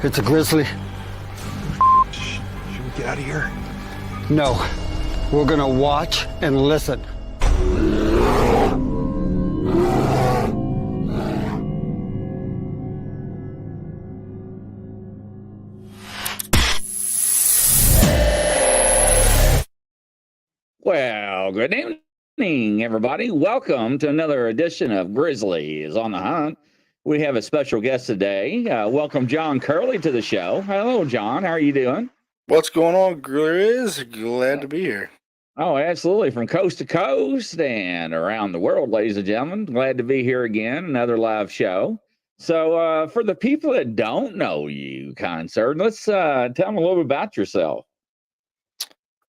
It's a grizzly. Should we get out of here? No. We're gonna watch and listen. Well, good evening, everybody. Welcome to another edition of Grizzly is on the Hunt. We have a special guest today. Welcome John Curley to the show. Hello, John. How are you doing? What's going on, Grizz? Glad to be here. Oh, absolutely. From coast to coast and around the world, ladies and gentlemen. Glad to be here again. Another live show. So for the people that don't know you, kind sir, let's tell them a little bit about yourself.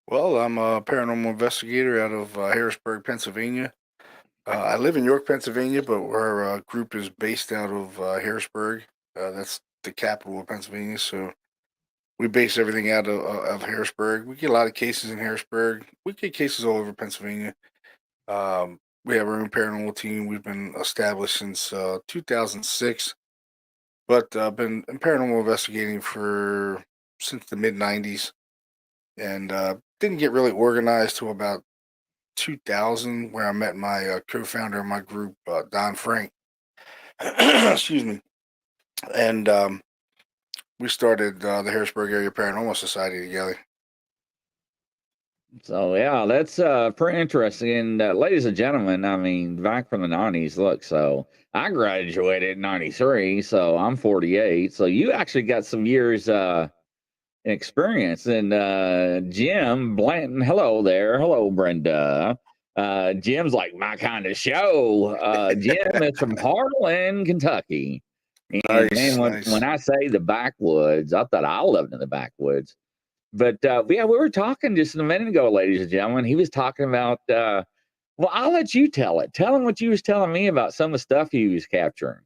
Well, I'm a paranormal investigator out of Harrisburg, Pennsylvania. I live in York, Pennsylvania, but our group is based out of Harrisburg. That's the capital of Pennsylvania, so we base everything out of Harrisburg. We get a lot of cases in Harrisburg. We get cases all over Pennsylvania. We have our own paranormal team. We've been established since 2006, but I've been paranormal investigating since the mid 90s, and didn't get really organized till about 2000, where I met my co-founder of my group, Don Frank. Excuse me. And we started the Harrisburg Area Paranormal Society together. So yeah, that's pretty interesting. And ladies and gentlemen, I mean, back from the 90s, look, so I graduated in 93, so I'm 48. So you actually got some years experience. And Jim Blanton, hello there. Hello, Brenda. Jim's like my kind of show. Jim is from Harlan, Kentucky. And Nice, man, nice. when I say the backwoods, I thought I lived in the backwoods. But yeah, we were talking just a minute ago, ladies and gentlemen. He was talking about, well, I'll let you tell it. Tell him what you was telling me about some of the stuff he was capturing.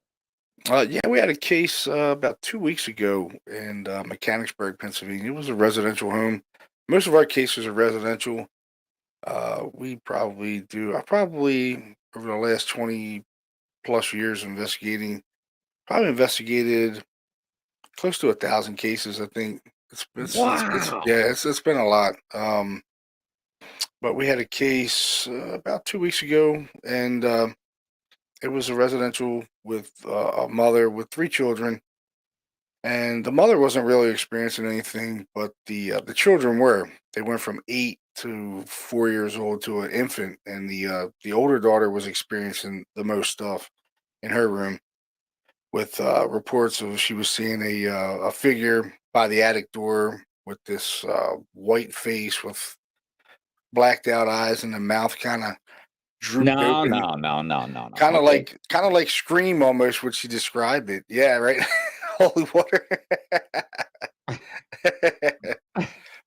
Yeah, we had a case about 2 weeks ago in Mechanicsburg, Pennsylvania. It was a residential home. Most of our cases are residential. I probably, over the last 20 plus years investigating, probably investigated close to 1,000 cases. I think Wow. it's been a lot. But we had a case about 2 weeks ago, and it was a residential with a mother with 3 children, and the mother wasn't really experiencing anything, but the children were. They went from 8 to 4 years old to an infant, and the older daughter was experiencing the most stuff in her room, with reports of she was seeing a figure by the attic door with this white face with blacked out eyes and the mouth kind of drooped No. open. Kind of Okay. like Scream almost, what she described it. Yeah, right. Holy water.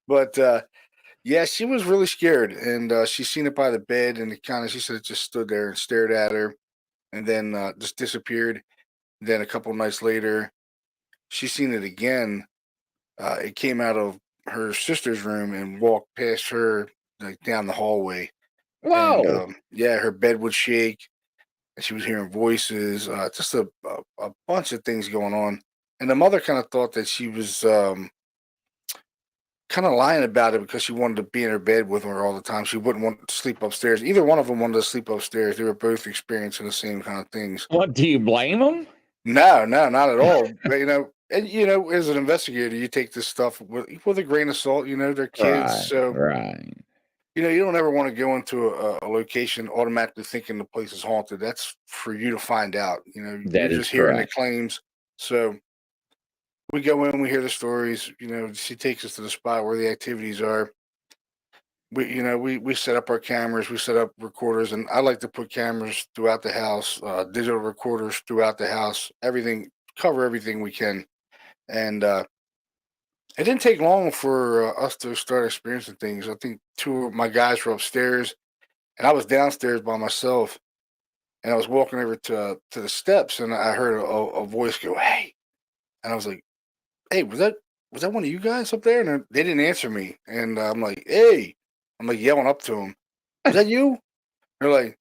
But yeah, she was really scared, and she seen it by the bed, and she said it just stood there and stared at her, and then just disappeared. Then a couple nights later, she seen it again. It came out of her sister's room and walked past her, like, down the hallway. And Whoa. yeah, her bed would shake, and she was hearing voices, just a bunch of things going on. And the mother kind of thought that she was kind of lying about it because she wanted to be in her bed with her all the time. She wouldn't want to sleep upstairs. Either one of them wanted to sleep upstairs. They were both experiencing the same kind of things. What, do you blame him? No, not at all. But, as an investigator, you take this stuff with a grain of salt. They're kids, so Right. you don't ever want to go into a location automatically thinking the place is haunted. That's for you to find out. You're That is just hearing the correct. claims. So we go in, we hear the stories. She takes us to the spot where the activities are. We set up our cameras, we set up recorders, and I like to put cameras throughout the house, digital recorders throughout the house, cover everything we can. And it didn't take long for us to start experiencing things. I think two of my guys were upstairs, and I was downstairs by myself, and I was walking over to the steps, and I heard a voice go, "Hey," and I was like, "Hey, was that one of you guys up there?" And they didn't answer me, and I'm like, "Hey," I'm like yelling up to them, "Was that you?" They're like,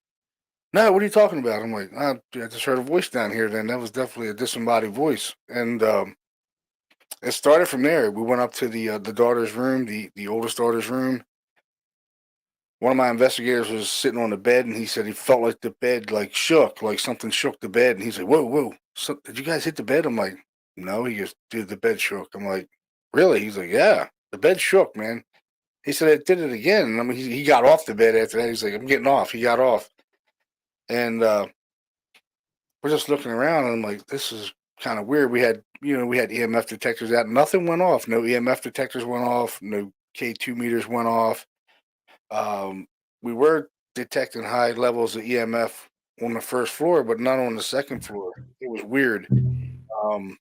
"No, what are you talking about?" I'm like, I just heard a voice down here. Then that was definitely a disembodied voice, and It started from there. We went up to the daughter's room, the oldest daughter's room. One of my investigators was sitting on the bed, and he said he felt like the bed like shook, like something shook the bed. And he's like, "Whoa, whoa! So, did you guys hit the bed?" I'm like, "No." He goes, "Dude, the bed shook." I'm like, "Really?" He's like, "Yeah, the bed shook, man." He said it did it again. And I mean, he got off the bed after that. He's like, "I'm getting off." He got off, and we're just looking around, and I'm like, "This is kind of weird." We had EMF detectors out. Nothing went off. No EMF detectors went off. No K2 meters went off. We were detecting high levels of EMF on the first floor, but none on the second floor. It was weird. Um,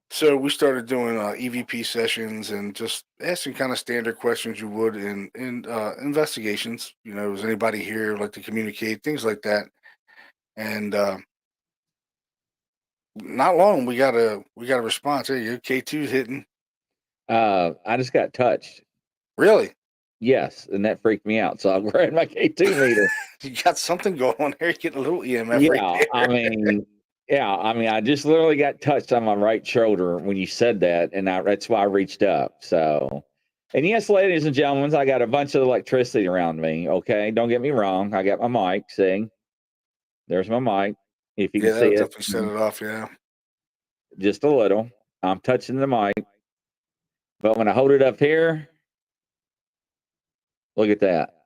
so we started doing EVP sessions and just asking kind of standard questions you would in investigations. Is anybody here like to communicate? Things like that. And not long, we got a response. Hey, your K2's hitting. I just got touched. Really? Yes, and that freaked me out. So I grabbed my K2 meter. You got something going on there. You get a little EMF right Yeah, there. I just literally got touched on my right shoulder when you said that, and that's why I reached up. So, and yes, ladies and gentlemen, I got a bunch of electricity around me. Okay, don't get me wrong. I got my mic. See, there's my mic. If you Yeah, can see that'll it, definitely set it off. Yeah. just a little. I'm touching the mic, but when I hold it up here, look at that.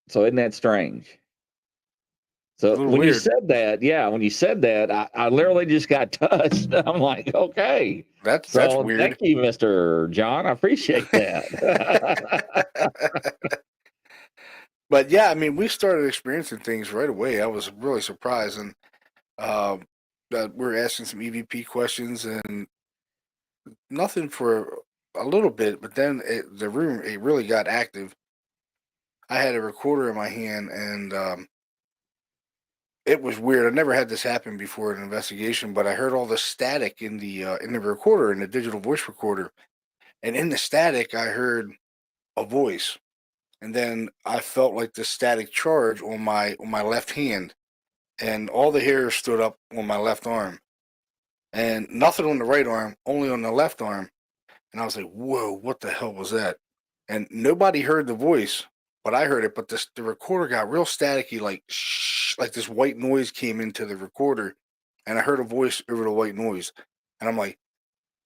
So isn't that strange? A So little when you weird. said that, when you said that, I literally just got touched. I'm like, okay. That's So weird. thank you, Mr. John. I appreciate that. But yeah, I mean, we started experiencing things right away. I was really surprised, and that we're asking some EVP questions and nothing for a little bit. But then the room it really got active. I had a recorder in my hand, and it was weird. I never had this happen before in an investigation, but I heard all the static in the recorder, in the digital voice recorder, and in the static, I heard a voice. And then I felt like the static charge on my left hand, and all the hairs stood up on my left arm, and nothing on the right arm, only on the left arm. And I was like, "Whoa, what the hell was that?" And nobody heard the voice, but I heard it. But the recorder got real staticky, like shh, like this white noise came into the recorder, and I heard a voice over the white noise, and I'm like,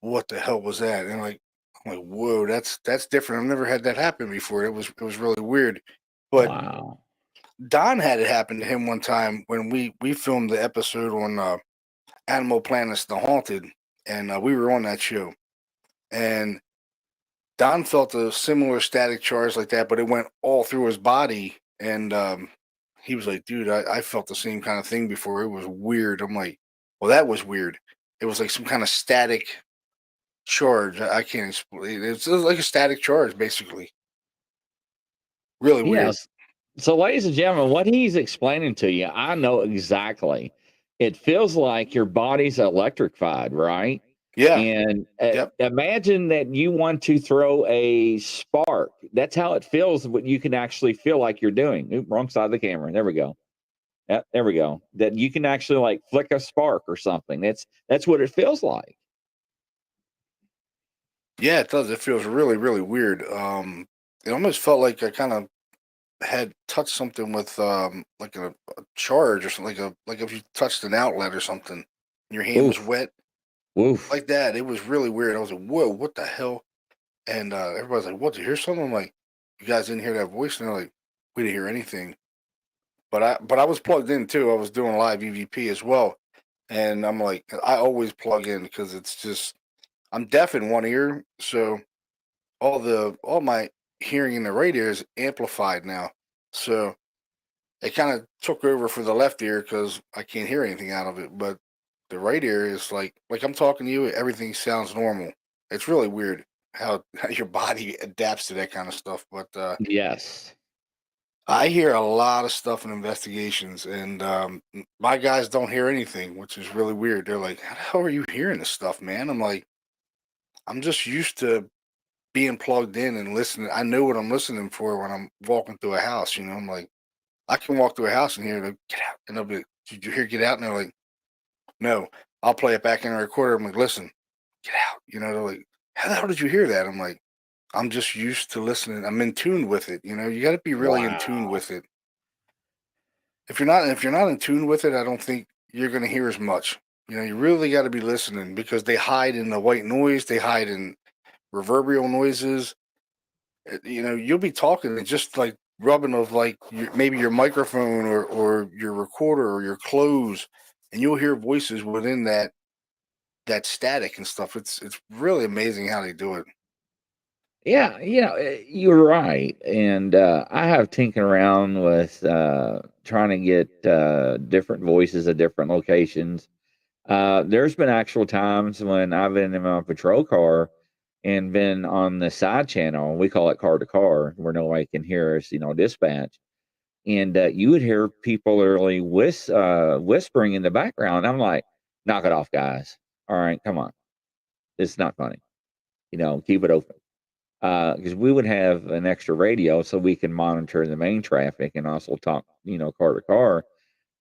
"What the hell was that?" And I'm like, "Whoa, that's different. I've never had that happen before. It was really weird." But Wow. Don had it happen to him one time when we filmed the episode on Animal Planet's The Haunted, and we were on that show, and Don felt a similar static charge like that, but it went all through his body, and he was like, "Dude, I felt the same kind of thing before. It was weird." I'm like, "Well, that was weird. It was like some kind of static charge. I can't explain. It's like a static charge, basically. Really weird." Yes. So, ladies and gentlemen, what he's explaining to you, I know exactly. It feels like your body's electrified, right? Yeah. And Yep. imagine that you want to throw a spark. That's how it feels. What you can actually feel like you're doing. Oop, wrong side of the camera. There we go. Yep, there we go. That you can actually like flick a spark or something. That's what it feels like. Yeah, it does. It feels really, really weird. It almost felt like I kind of had touched something with like a charge or something, like if you touched an outlet or something, and your hand was Oof, wet woof. like that. It was really weird. I was like, "Whoa, what the hell?" And everybody's like, "What? Did you hear something?" I'm like, "You guys didn't hear that voice?" And they're like, "We didn't hear anything." But I was plugged in too. I was doing live EVP as well, and I'm like, I always plug in because it's just I'm deaf in one ear, so all my hearing in the right ear is amplified now. So it kind of took over for the left ear because I can't hear anything out of it. But the right ear is like I'm talking to you, everything sounds normal. It's really weird how your body adapts to that kind of stuff. But Yes. I hear a lot of stuff in investigations, and my guys don't hear anything, which is really weird. They're like, "How the hell are you hearing this stuff, man?" I'm like, "I'm just used to being plugged in and listening. I know what I'm listening for when I'm walking through a house. I'm like, I can walk through a house and hear them get out, and they'll be, like, "Did you hear get out?" And they're like, "No." I'll play it back in the recorder. I'm like, listen, get out. They're like, how the hell did you hear that? I'm like, I'm just used to listening. I'm in tune with it. You got to be really in tune Wow. with it. If you're not in tune with it, I don't think you're going to hear as much. You really got to be listening because they hide in the white noise. They hide in reverberal noises. You'll be talking and just like rubbing of like maybe your microphone or your recorder or your clothes, and you'll hear voices within that static and stuff. It's really amazing how they do it. Yeah, you're right. And I have tinkered around with trying to get different voices at different locations. There's been actual times when I've been in my patrol car and been on the side channel. We call it car to car, where nobody can hear us, dispatch. And you would hear people literally whispering in the background. I'm like, knock it off, guys. All right, come on. It's not funny. Keep it open. Because we would have an extra radio so we can monitor the main traffic and also talk, car to car.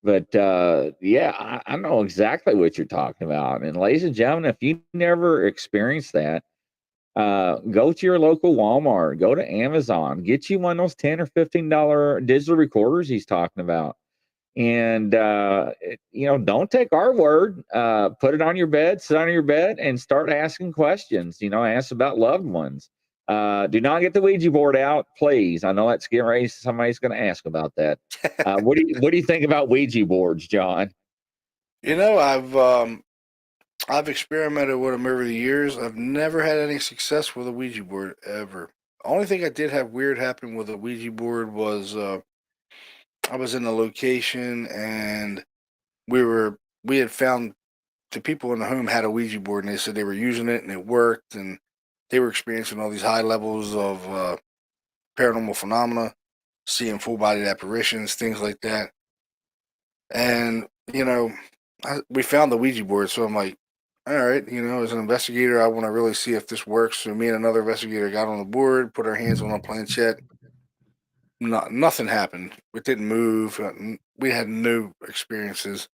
But yeah, I know exactly what you're talking about. And ladies and gentlemen, if you never experienced that, go to your local Walmart, go to Amazon, get you one of those $10 or $15 digital recorders he's talking about. And don't take our word. Put it on your bed, sit on your bed, and start asking questions. Ask about loved ones. Do not get the Ouija board out, please. I know that's getting ready. Somebody's going to ask about that. What do you think about Ouija boards, John? I've experimented with them over the years. I've never had any success with a Ouija board ever. Only thing I did have weird happen with a Ouija board was I was in a location and we had found the people in the home had a Ouija board and they said they were using it and it worked and they were experiencing all these high levels of paranormal phenomena, seeing full bodied apparitions, things like that. And we found the Ouija board, so I'm like, all right, as an investigator, I want to really see if this works. So me and another investigator got on the board, put our hands on a planchette. Nothing happened. It didn't move. We had no experiences.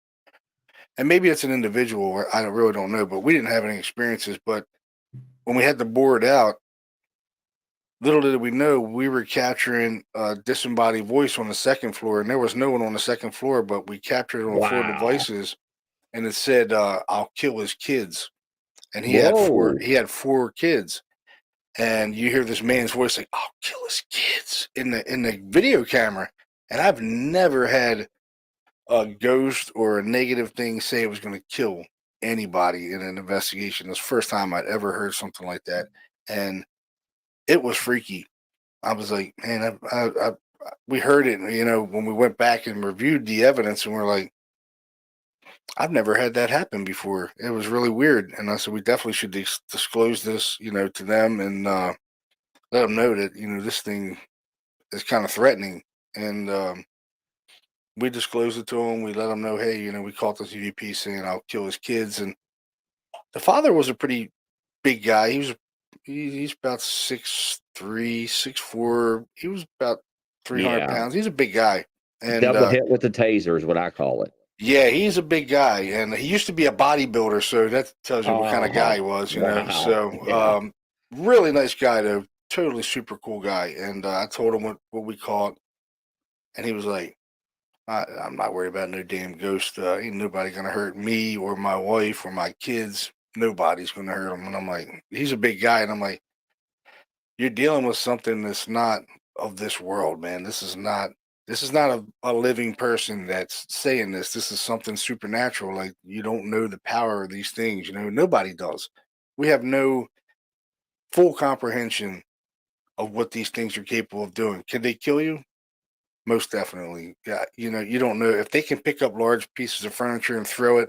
And maybe it's an individual. I really don't know, but we didn't have any experiences. But when we had the board out, little did we know we were capturing a disembodied voice on the second floor, and there was no one on the second floor, but we captured it on 4 Wow. devices, and it said, "I'll kill his kids," and he had four. Whoa. He had 4 kids, and you hear this man's voice like, "I'll kill his kids" in the video camera, and I've never had a ghost or a negative thing say it was going to kill anybody in an investigation. It's the first time I'd ever heard something like that, and it was freaky. I was like, man, we heard it, when we went back and reviewed the evidence, and we're like, I've never had that happen before. It was really weird, and I said we definitely should disclose this, to them and let them know that this thing is kind of threatening. And we disclosed it to them. We let them know, hey, we caught this EVP saying I'll kill his kids, and the father was a pretty big guy. He's about 6'3", 6'4". He was about 300 Yeah. pounds. He's a big guy. And Double hit with the taser is what I call it. yeah, he's a big guy. And he used to be a bodybuilder, so that tells you what kind of guy he Oh, was, wow. So Yeah. really nice guy, though. Totally super cool guy. And I told him what we caught. And he was like, I'm not worried about no damn ghost. Ain't nobody going to hurt me or my wife or my kids. Nobody's going to hurt him. And I'm like, he's a big guy. And I'm like, you're dealing with something that's not of this world, man. This is not a living person that's saying this. This is something supernatural. Like, you don't know the power of these things. Nobody does. We have no full comprehension of what these things are capable of doing. Can they kill you? Most definitely. Yeah. You don't know if they can pick up large pieces of furniture and throw it.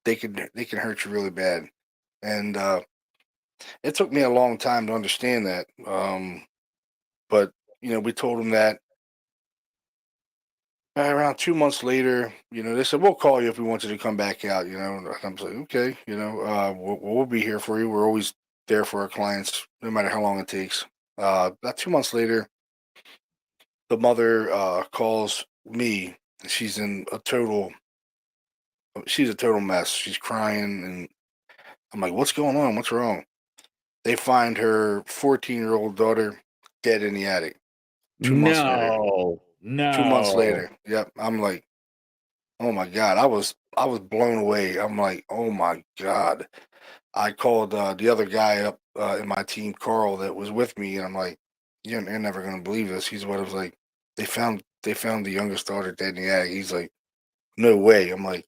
They can hurt you really bad. And it took me a long time to understand that. But we told them that around 2 months later, they said, we'll call you if we want you to come back out, and I'm like, okay, we'll be here for you. We're always there for our clients, no matter how long it takes. About 2 months later, the mother calls me. She's in a total She's a total mess. She's crying, and I'm like, "What's going on? What's wrong?" They find her 14-year-old daughter dead in the attic. 2 months later. No, 2 months no. later. Yep. I'm like, oh my God. I was blown away. I'm like, oh my God. I called the other guy up in my team, Carl, that was with me, and I'm like, you're never gonna believe this. He's what I was like, they found the youngest daughter dead in the attic. He's like, no way. I'm like,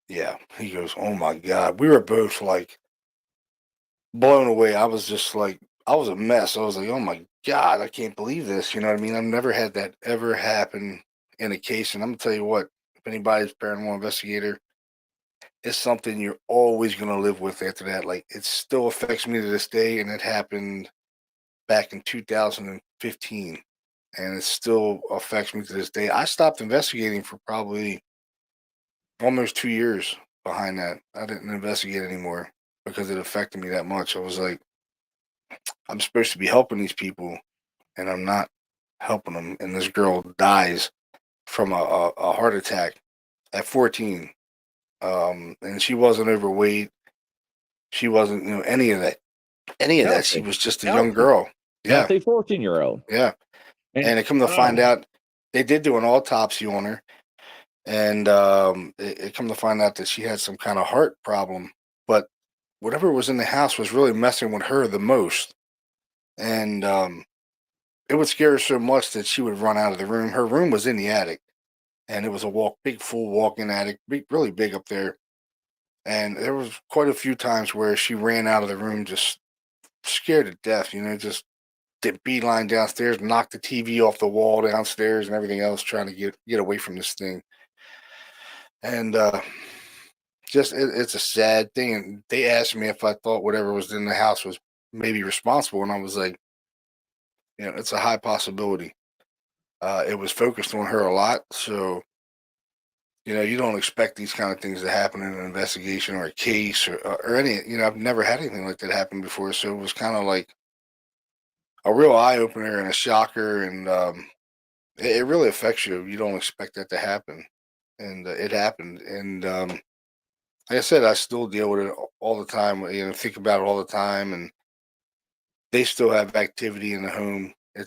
yeah. He goes, oh my God. We were both like blown away. I was just like, I was a mess. I was like, oh my God, I can't believe this. You know what I mean? I've never had that ever happen in a case. And I'm gonna tell you what, if anybody's a paranormal investigator, it's something you're always gonna live with after that. Like it still affects me to this day, and it happened back in 2015, and it still affects me to this day. I stopped investigating for probably almost 2 years behind that. I didn't investigate anymore because it affected me that much. I was like, I'm supposed to be helping these people, and I'm not helping them. And this girl dies from a heart attack at 14. And she wasn't overweight. She wasn't, any of that. Any of that. She Healthy, was just a young healthy, girl. Yeah, healthy 14-year-old. yeah. And And it come to find oh, out, they did do an autopsy on her, and it come to find out that she had some kind of heart problem. But whatever was in the house was really messing with her the most. And it would scare her so much that she would run out of the room. Her room was in the attic, and it was a big full walk-in attic, really big up there. And there was quite a few times where she ran out of the room just scared to death. Just did beeline downstairs, knocked the TV off the wall downstairs, and everything else, trying to get away from this thing. And just it's a sad thing. And they asked me if I thought whatever was in the house was maybe responsible, and I was like, it's a high possibility. It was focused on her a lot, so you don't expect these kind of things to happen in an investigation or a case or any. I've never had anything like that happen before, so it was kind of like a real eye opener and a shocker, and it really affects you. You don't expect that to happen, and it happened. And like I said, I still deal with it all the time. Think about it all the time, and they still have activity in the home. They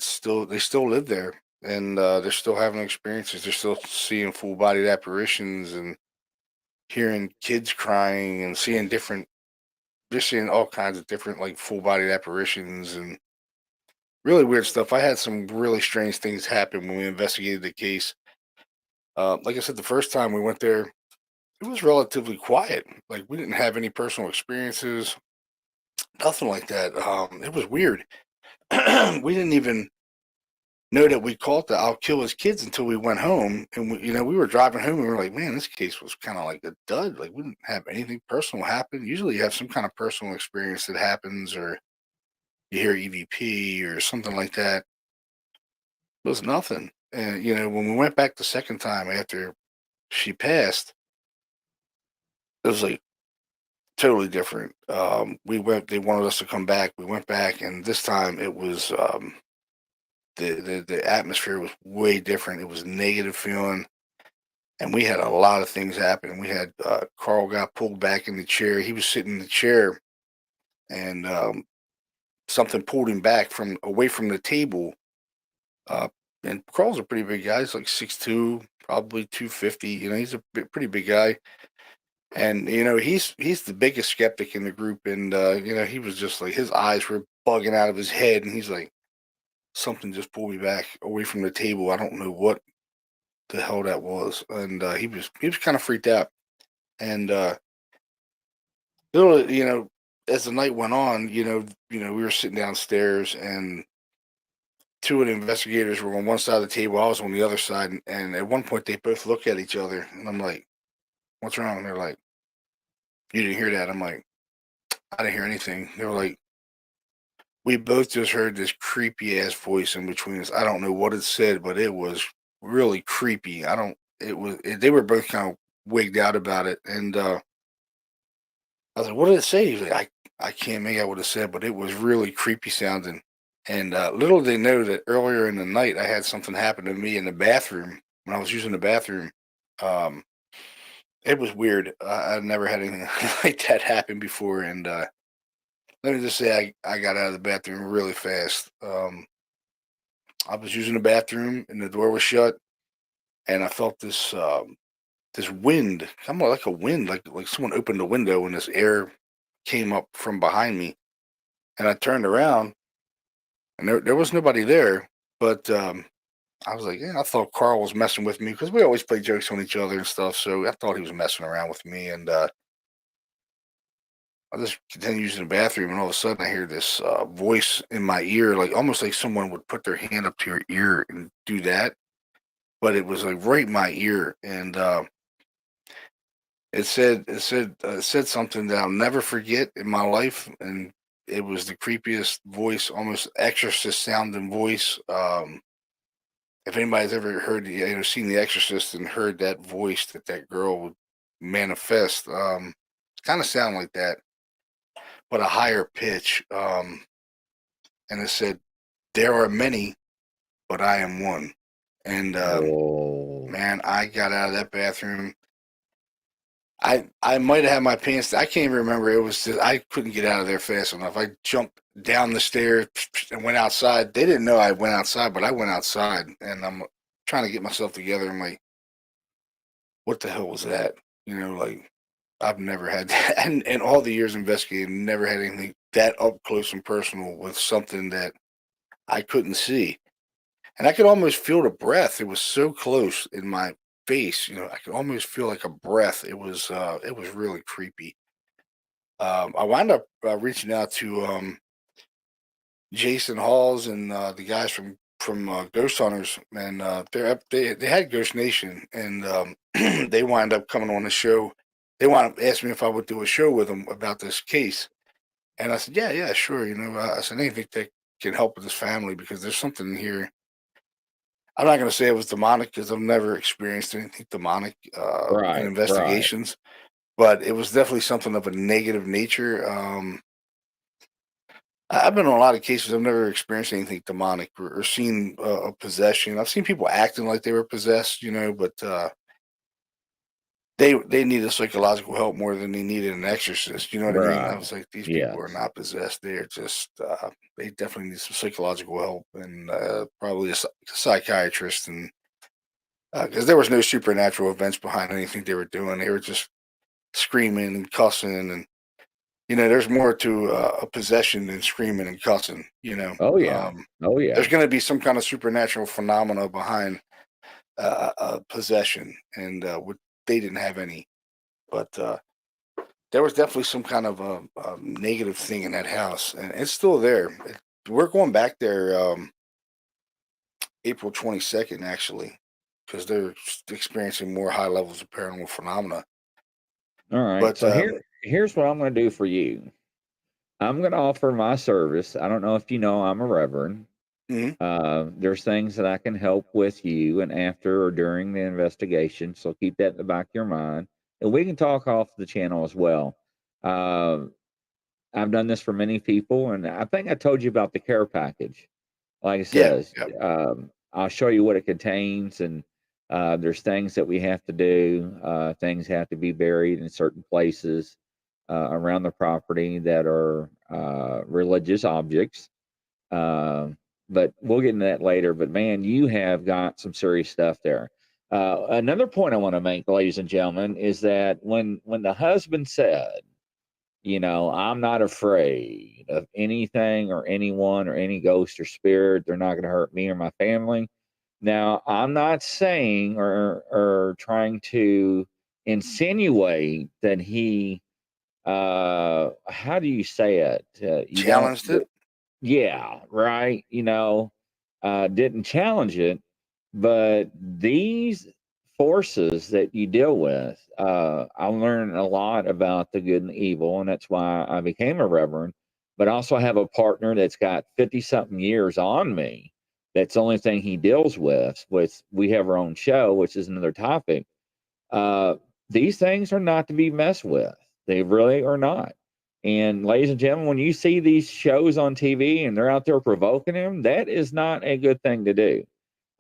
still live there, and they're still having experiences. They're still seeing full bodied apparitions and hearing kids crying and just seeing all kinds of different like full bodied apparitions and really weird stuff. I had some really strange things happen when we investigated the case. Like I said, the first time we went there, it was relatively quiet. Like we didn't have any personal experiences, nothing like that. It was weird. We didn't even know that we caught the "I'll kill his kids" until we went home, and we were driving home. And we were like, "Man, this case was kind of like a dud. Like we didn't have anything personal happen. Usually, you have some kind of personal experience that happens, or you hear EVP or something like that." It was nothing. And when we went back the second time after she passed, it was like totally different. We went. They wanted us to come back. We went back, and this time it was the atmosphere was way different. It was a negative feeling, and we had a lot of things happen. We had Carl got pulled back in the chair. He was sitting in the chair, and something pulled him back from away from the table. Uh, and Carl's a pretty big guy. He's like 6'2", probably 250. He's a pretty big guy. And he's the biggest skeptic in the group. And he was just like his eyes were bugging out of his head, and he's like, something just pulled me back away from the table. I don't know what the hell that was. And he was kind of freaked out. And little, as the night went on, we were sitting downstairs, and two of the investigators were on one side of the table. I was on the other side, and at one point they both look at each other, and I'm like, "What's wrong?" And they're like, "You didn't hear that?" I'm like, "I didn't hear anything." They were like, "We both just heard this creepy ass voice in between us. I don't know what it said, but it was really creepy. I don't. It was. They were both kind of wigged out about it, and I was like, "What did it say?" He's like, I can't make out what it said, but it was really creepy sounding." And little did they know that earlier in the night, I had something happen to me in the bathroom when I was using the bathroom. Um, It was weird. I've never had anything like that happen before, and let me just say, I got out of the bathroom really fast. I was using the bathroom, and the door was shut, and I felt this wind, kind of like a wind, like someone opened the window, and this air came up from behind me, and I turned around, and there was nobody there, but I was like, yeah, I thought Carl was messing with me because we always play jokes on each other and stuff. So I thought he was messing around with me, and I just continued using the bathroom, and all of a sudden I hear this voice in my ear, like almost like someone would put their hand up to your ear and do that, but it was like right in my ear, and it said something that I'll never forget in my life, and it was the creepiest voice, almost exorcist sounding voice. If anybody's ever heard, seen The Exorcist and heard that voice that girl would manifest, kind of sound like that, but a higher pitch. And it said, "There are many, but I am one." And Oh, man, I got out of that bathroom. I might have had my pants. I can't even remember. It was just, I couldn't get out of there fast enough. I jumped down the stairs and went outside. They didn't know I went outside, but I went outside, and I'm trying to get myself together. I'm like, what the hell was that? Like I've never had that, and all the years investigating, never had anything that up close and personal with something that I couldn't see. And I could almost feel the breath. It was so close in my face. I could almost feel like a breath. It was really creepy. I wound up reaching out to Jason Halls and the guys from Ghost Hunters, and they had Ghost Nation, and they wound up coming on the show. They wound up asking me if I would do a show with them about this case, and I said, yeah, sure. I said anything that can help with this family because there's something here. I'm not going to say it was demonic because I've never experienced anything demonic in right, right. investigations, but it was definitely something of a negative nature. I've been on a lot of cases. I've never experienced anything demonic or seen a possession. I've seen people acting like they were possessed, but they needed psychological help more than they needed an exorcist. You know what I mean? I Right. was like, these people are Yes. not possessed. They're just they definitely need some psychological help and probably a psychiatrist, and because there was no supernatural events behind anything they were doing. They were just screaming and cussing, and there's more to a possession than screaming and cussing. Oh yeah. Oh There's yeah. going to be some kind of supernatural phenomena behind possession, and they didn't have any, but there was definitely some kind of a negative thing in that house, and it's still there. We're going back there April 22nd, actually, because they're experiencing more high levels of paranormal phenomena. All right. But So here's what I'm going to do for you. I'm going to offer my service. I don't know if you know I'm a reverend. mhm, There's things that I can help with you and after or during the investigation. So keep that in the back of your mind. And we can talk off the channel as well. Uh, I've done this for many people, and I think I told you about the care package. Like I yeah, says, yeah, I'll show you what it contains, and there's things that we have to do. Things have to be buried in certain places around the property that are religious objects. Um, but we'll get into that later. But man, you have got some serious stuff there. Another point I want to make, ladies and gentlemen, is that when the husband said, I'm not afraid of anything or anyone or any ghost or spirit. They're not going to hurt me or my family. Now, I'm not saying or trying to insinuate that he, how do you say it? You don't, challenged it. yeah, right. Didn't challenge it, but these forces that you deal with, I learned a lot about the good and the evil, and that's why I became a reverend. But I also have a partner that's got 50 something years on me. That's the only thing he deals with. We have our own show, which is another topic. Uh, these things are not to be messed with. They really are not. And ladies and gentlemen, when you see these shows on TV and they're out there provoking him, that is not a good thing to do.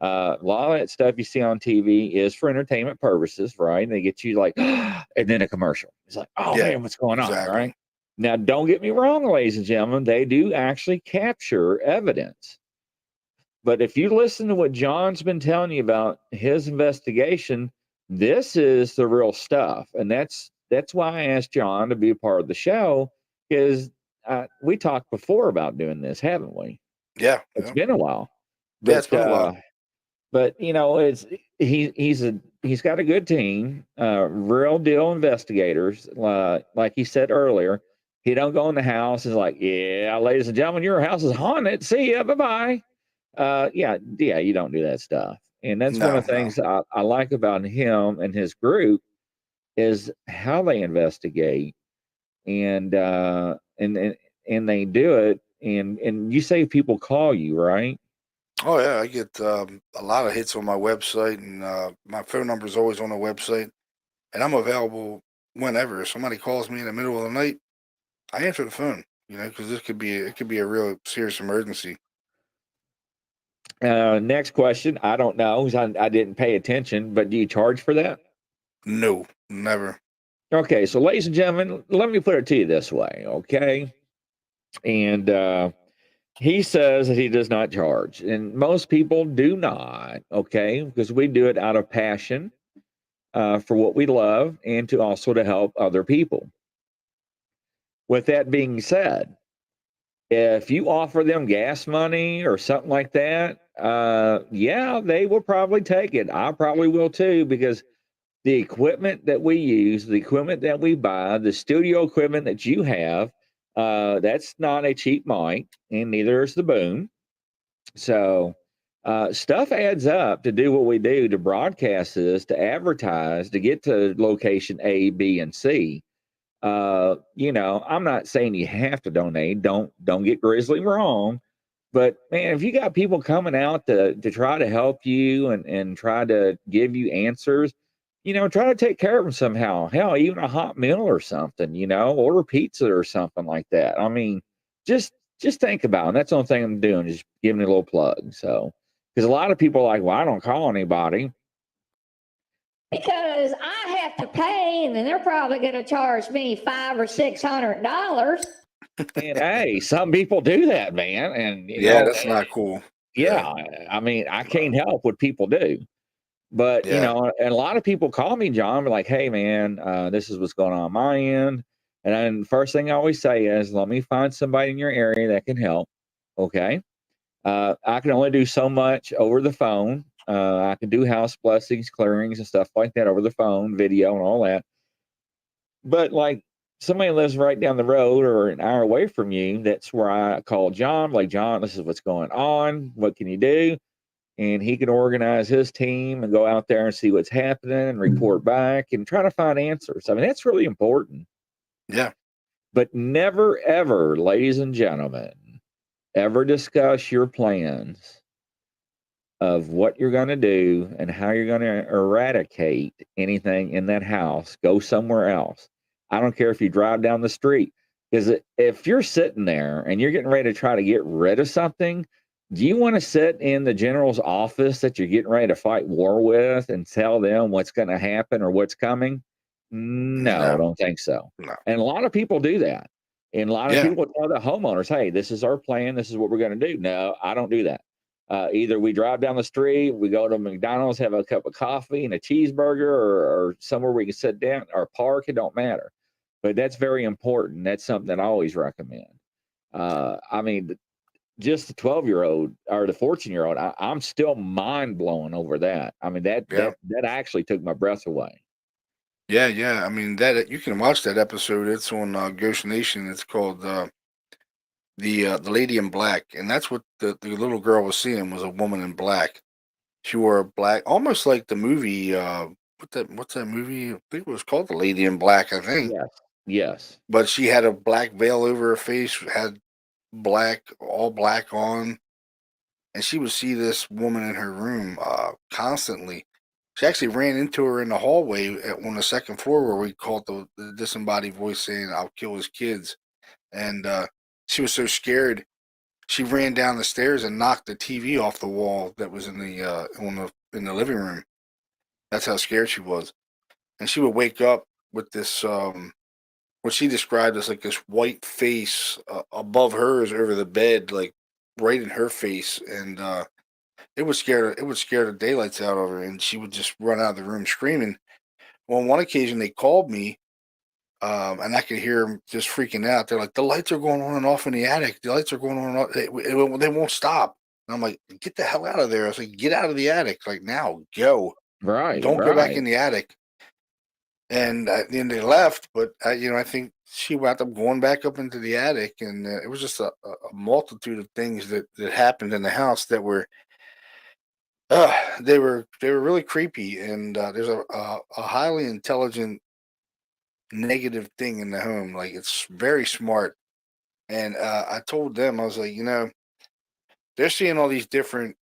A lot of that stuff you see on TV is for entertainment purposes, right? And they get you like, and then a commercial. It's like, oh Yeah, man, what's going on, exactly. right? Now, don't get me wrong, ladies and gentlemen, they do actually capture evidence. But if you listen to what John's been telling you about his investigation, this is the real stuff, and that's why I asked John to be a part of the show, because we talked before about doing this, haven't we? Yeah, It's been a while, yeah, it's been a while. but you know, he's got a good team, real deal investigators. Like he said earlier, he don't go in the house and is like, yeah, ladies and gentlemen, your house is haunted. See ya, bye bye. Yeah, you don't do that stuff. And that's one of the things I like about him and his group is how they investigate and they do it. And you say people call you, right? Oh yeah, I get a lot of hits on my website, and my phone number is always on the website, and I'm available whenever. If somebody calls me in the middle of the night, I answer the phone. You know, because it could be a real serious emergency. Next question. I don't know. 'Cause I didn't pay attention, but do you charge for that? No, never. Okay, so ladies and gentlemen, let me put it to you this way, okay? And he says that he does not charge, and most people do not, okay? Because we do it out of passion for what we love and to also to help other people. With that being said, if you offer them gas money or something like that, yeah, they will probably take it. I probably will too, because the equipment that we use, the equipment that we buy, the studio equipment that you have, that's not a cheap mic, and neither is the boom. So stuff adds up to do what we do, to broadcast this, to advertise, to get to location A, B, and C. You know, I'm not saying you have to donate. Don't get Grizzly wrong. But man, if you got people coming out to try to help you and try to give you answers, you know, try to take care of them somehow. Hell, even a hot meal or something, you know, order pizza or something like that. I mean, just think about it. And that's the only thing I'm doing, is giving it a little plug. So, because a lot of people are like, well, I don't call anybody. Because I have to pay, and then they're probably going to charge me $500 or $600. And hey, some people do that, man. And you Yeah, know, that's not cool. yeah, I mean, I can't help what people do. But you Yeah. know, and a lot of people call me, John, like, hey man, this is what's going on my end. And then first thing I always say is, let me find somebody in your area that can help. Okay. I can only do so much over the phone. I can do house blessings, clearings, and stuff like that over the phone, video, and all that. But like somebody lives right down the road or an hour away from you, that's where I call John. Like, John, this is what's going on. What can you do? And he can organize his team and go out there and see what's happening and report back and try to find answers. I mean, that's really important. Yeah. But never, ever, ladies and gentlemen, ever discuss your plans of what you're going to do and how you're going to eradicate anything in that house. Go somewhere else. I don't care if you drive down the street. Because if you're sitting there and you're getting ready to try to get rid of something, do you want to sit in the general's office that you're getting ready to fight war with and tell them what's going to happen or what's coming? No, I don't think so. No. And a lot of people do that. And a lot of people tell the homeowners, hey, this is our plan. This is what we're going to do. No, I don't do that. Either we drive down the street, we go to McDonald's, have a cup of coffee and a cheeseburger, or somewhere we can sit down or park. It don't matter. But that's very important. That's something that I always recommend. I mean, just the 12-year-old or the 14-year-old, I'm still mind blown over that. I mean, that actually took my breath away. Yeah. I mean, that you can watch that episode. It's on Ghost Nation. It's called the Lady in Black, and that's what the little girl was seeing, was a woman in black. She wore black, almost like the movie. What's that movie? I think it was called The Lady in Black, I think. Yes. But she had a black veil over her face, had all black on, and she would see this woman in her room constantly. She actually ran into her in the hallway on the second floor, where we called the disembodied voice saying, "I'll kill his kids," and she was so scared. she ran down the stairs and knocked the TV off the wall that was in the living room. That's how scared she was. And she would wake up with this what she described as like this white face above hers over the bed, like right in her face, and it would scare the daylights out of her, and she would just run out of the room screaming. Well, on one occasion they called me, and I could hear them just freaking out. They're like, "The lights are going on and off in the attic. The lights are going on and off. They won't stop." And I'm like, "Get the hell out of there!" I was like, "Get out of the attic, like now, go! Right. Don't go back Right. in the attic." And then they left, but I think she wound up going back up into the attic, and it was just a multitude of things that happened in the house that were, they were really creepy. And there's a highly intelligent negative thing in the home, like it's very smart. And I told them, I was like, they're seeing all these different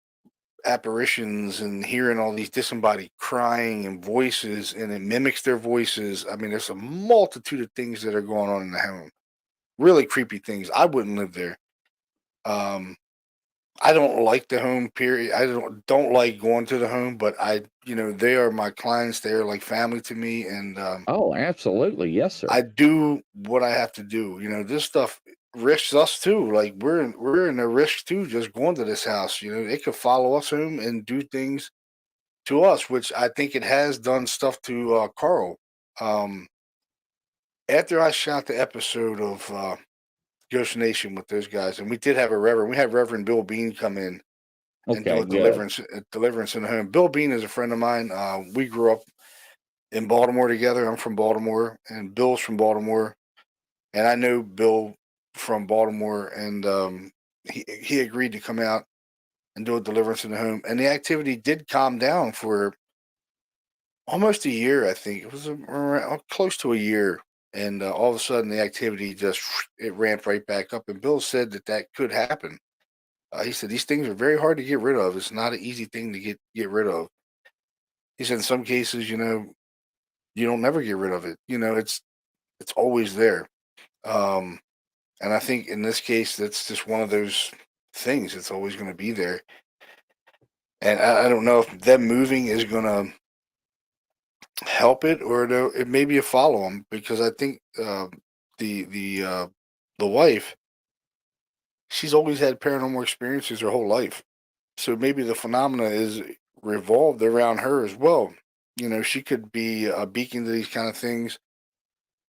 apparitions and hearing all these disembodied crying and voices, and it mimics their voices. I mean, there's a multitude of things that are going on in the home. Really creepy things. I wouldn't live there. Um, I don't like the home. Period. I don't like going to the home, but they are my clients. They are like family to me, and Oh, absolutely. Yes, sir. I do what I have to do. This stuff risks us too. Like we're in a risk too, just going to this house. It could follow us home and do things to us, which I think it has done stuff to Carl. Um, After I shot the episode of Ghost Nation with those guys, and we did have a reverend. We had Reverend Bill Bean come in and do Okay, a good. deliverance in the home. Bill Bean is a friend of mine. We grew up in Baltimore together. I'm from Baltimore, and Bill's from Baltimore, and I know Bill from Baltimore, and he agreed to come out and do a deliverance in the home. And the activity did calm down for almost a year. I think it was around, close to a year, and all of a sudden the activity just it ramped right back up. And Bill said that could happen. He said these things are very hard to get rid of. It's not an easy thing to get rid of. He said in some cases, you don't never get rid of it. It's always there. Um, and I think in this case, that's just one of those things. It's always going to be there. And I don't know if them moving is going to help it, or it may be a follow on, because I think the wife, she's always had paranormal experiences her whole life, so maybe the phenomena is revolved around her as well. She could be a beacon to these kind of things.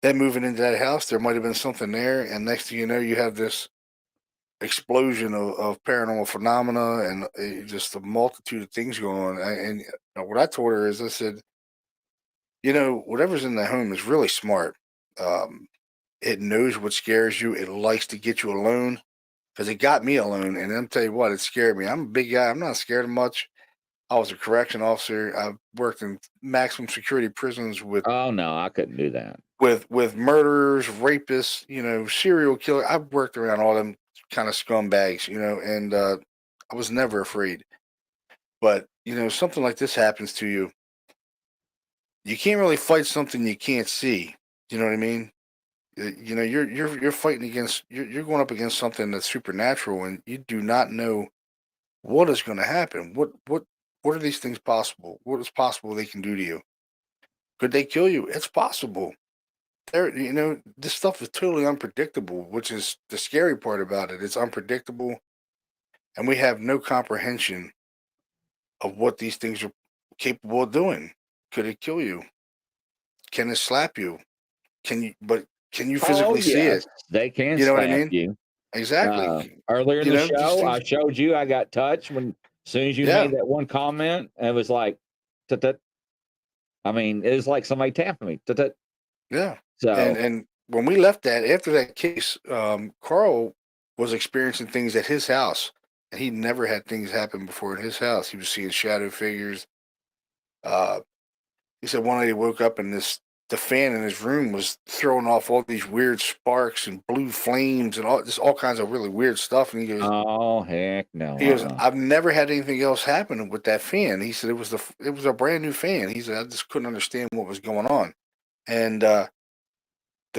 Then moving into that house, there might have been something there, and next thing you know, you have this explosion of paranormal phenomena, and just a multitude of things going on. And what I told her is, I said, whatever's in the home is really smart. Um, it knows what scares you. It likes to get you alone, because it got me alone. And I'll tell you what, it scared me. I'm a big guy. I'm not scared of much. I was a correction officer. I worked in maximum security prisons with Oh no, I couldn't do that. with murderers, rapists, serial killer. I've worked around all them kind of scumbags, and I was never afraid. But something like this happens to you. You can't really fight something you can't see. You know what I mean? You're fighting against, you're going up against something that's supernatural, and you do not know what is going to happen. What are these things possible? What is possible they can do to you? Could they kill you? It's possible. This stuff is totally unpredictable, which is the scary part about it. It's unpredictable, and we have no comprehension of what these things are capable of doing. Could it kill you? Can it slap you? Can you Oh physically see yes, it? they can You know what I slap mean? you. Exactly. Earlier in the These show, I things. showed you I got touched when as soon as you Yeah, made that one comment, and it was like, tut-tut. I mean, it was like somebody tapping me. Tut-tut. yeah. And So, when we left that after that case, Carl was experiencing things at his house, and he never had things happen before in his house. He was seeing shadow figures. Uh, he said one night he woke up and the fan in his room was throwing off all these weird sparks and blue flames and all kinds of really weird stuff. And oh heck no. he goes, I've never had anything else happen with that fan. He said it was a brand new fan. He said I just couldn't understand what was going on. And the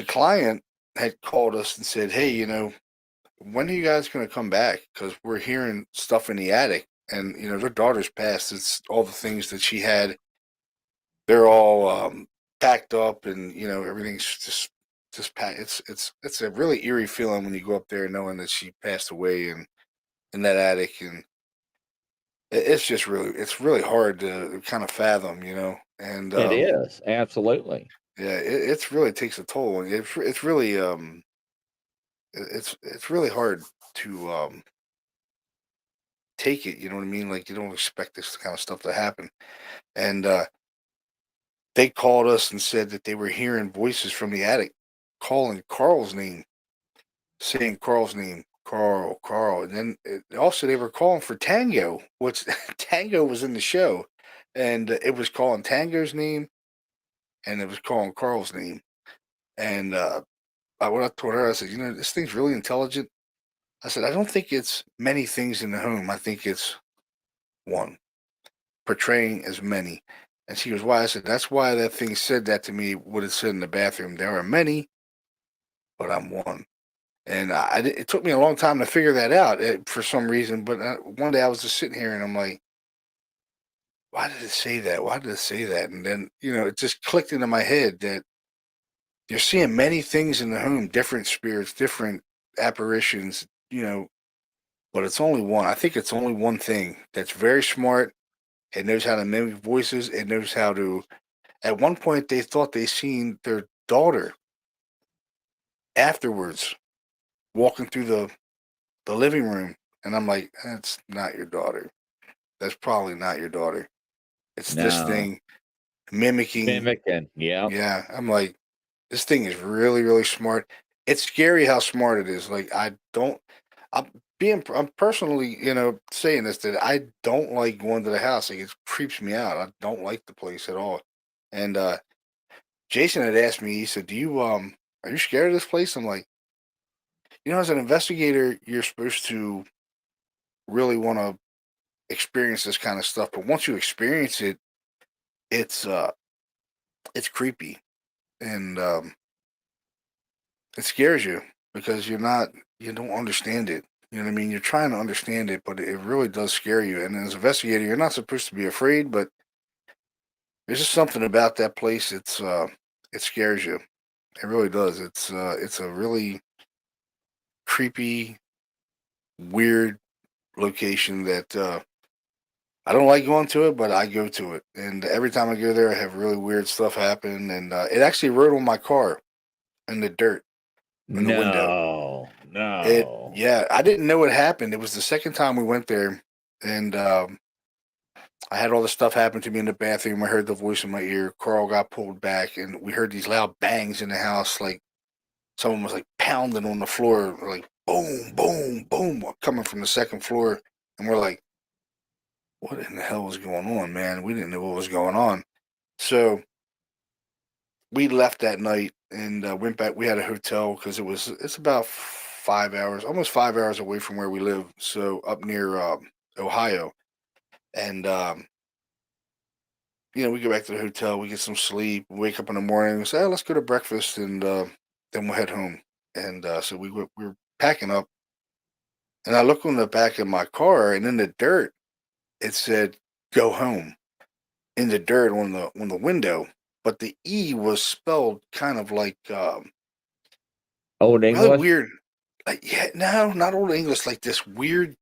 client had called us and said, hey, when are you guys going to come back? Because we're hearing stuff in the attic. And, their daughter's passed. It's all the things that she had. They're all packed up and, everything's just packed. It's a really eerie feeling when you go up there knowing that she passed away and in that attic. And it's really hard to kind of fathom, and It is absolutely. yeah, it's really takes a toll, and it's really it's really hard to take it. You know what I mean? Like you don't expect this kind of stuff to happen, and they called us and said that they were hearing voices from the attic calling Carl's name, saying Carl's name, Carl, Carl, and then also they were calling for Tango, which Tango was in the show, and it was calling Tango's name, and it was calling Carl's name, and what I told her, I said, this thing's really intelligent. I said, I don't think it's many things in the home. I think it's one, portraying as many. And she goes, why? I said, that's why that thing said that to me, what it said in the bathroom. There are many, but I'm one. And it took me a long time to figure that out for some reason. But one day I was just sitting here and I'm like, why did it say that? Why did it say that? And then, it just clicked into my head that you're seeing many things in the home, different spirits, different apparitions, but it's only one. I think it's only one thing that's very smart. It knows how to mimic voices. It knows how to. At one point, they thought they seen their daughter afterwards walking through the living room, and I'm like, that's not your daughter. That's probably not your daughter. It's this No. thing mimicking. Yeah. Yeah, I'm like, this thing is really, really smart. It's scary how smart it is. Like I'm personally, saying this that I don't like going to the house. Like it creeps me out. I don't like the place at all. And Jason had asked me. He said, "Do you are you scared of this place?" I'm like, as an investigator, you're supposed to really want to experience this kind of stuff. But once you experience it, it's it's creepy and it scares you because you don't understand it. You know what I mean? You're trying to understand it, but it really does scare you. And as an investigator, you're not supposed to be afraid, but there's just something about that place. It scares you. It really does. It's a really creepy, weird location that I don't like going to it, but I go to it. And every time I go there, I have really weird stuff happen. And it actually wrote on my car in the dirt in the window. No. Yeah, I didn't know what happened. It was the second time we went there, and I had all this stuff happen to me in the bathroom. I heard the voice in my ear. Carl got pulled back, and we heard these loud bangs in the house, like someone was like pounding on the floor, like boom, boom, boom, coming from the second floor. And we're like, what in the hell was going on, man? We didn't know what was going on. So we left that night and went back. We had a hotel because it's about 5 hours, almost 5 hours away from where we live. So up near Ohio, and we go back to the hotel, we get some sleep, wake up in the morning, we say, oh, let's go to breakfast, and then we'll head home. And so we were packing up, and I look on the back of my car, and in the dirt, it said, "Go home." In the dirt on the window, but the E was spelled kind of like Old really English? weird. Like no, not Old English. Like this weird,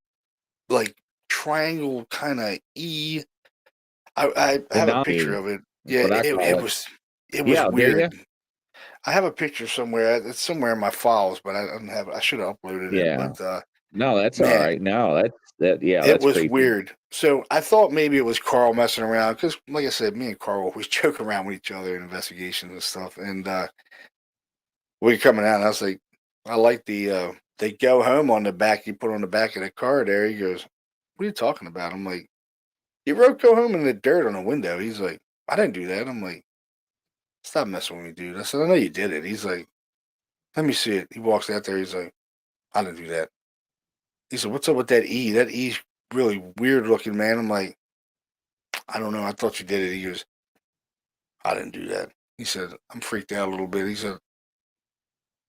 like triangle kind of E. I have a picture of it. That's Yeah, what I it, call it it. was it was Yeah, do you? weird. I have a picture somewhere. It's somewhere in my files, but I don't have it. I should have uploaded it. Yeah. But No, that's all man, right. No, yeah, it that's was creepy. weird. So I thought maybe it was Carl messing around because, like I said, me and Carl always joke around with each other in investigations and stuff. And we coming out, and I was like, I like they go home on the back. You put on the back of the car there. He goes, "What are you talking about?" I'm like, "You wrote go home in the dirt on the window." He's like, "I didn't do that." I'm like, "Stop messing with me, dude." I said, "I know you did it." He's like, "Let me see it." He walks out there. He's like, "I didn't do that." He said, "What's up with that E? That E's really weird looking, man." I'm like, "I don't know. I thought you did it." He goes, "I didn't do that." He said, "I'm freaked out a little bit." He said,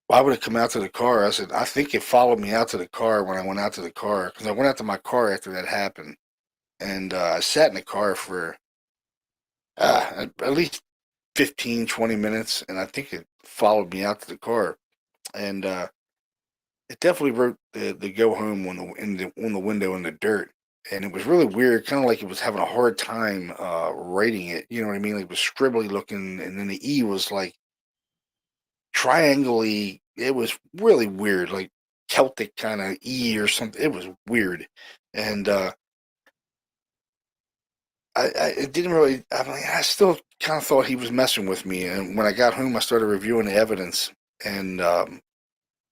why would it come out to the car? I said, I think it followed me out to the car when I went out to the car, because I went out to my car after that happened. And I sat in the car for at least 15, 20 minutes, and I think it followed me out to the car. And it definitely wrote the go home on the window in the dirt. And it was really weird, kind of like it was having a hard time writing it. You know what I mean? Like it was scribbly looking, and then the E was like triangly. It was really weird, like Celtic kind of E or something. It was weird. And I it didn't really. I mean, I still kind of thought he was messing with me. And when I got home, I started reviewing the evidence. And when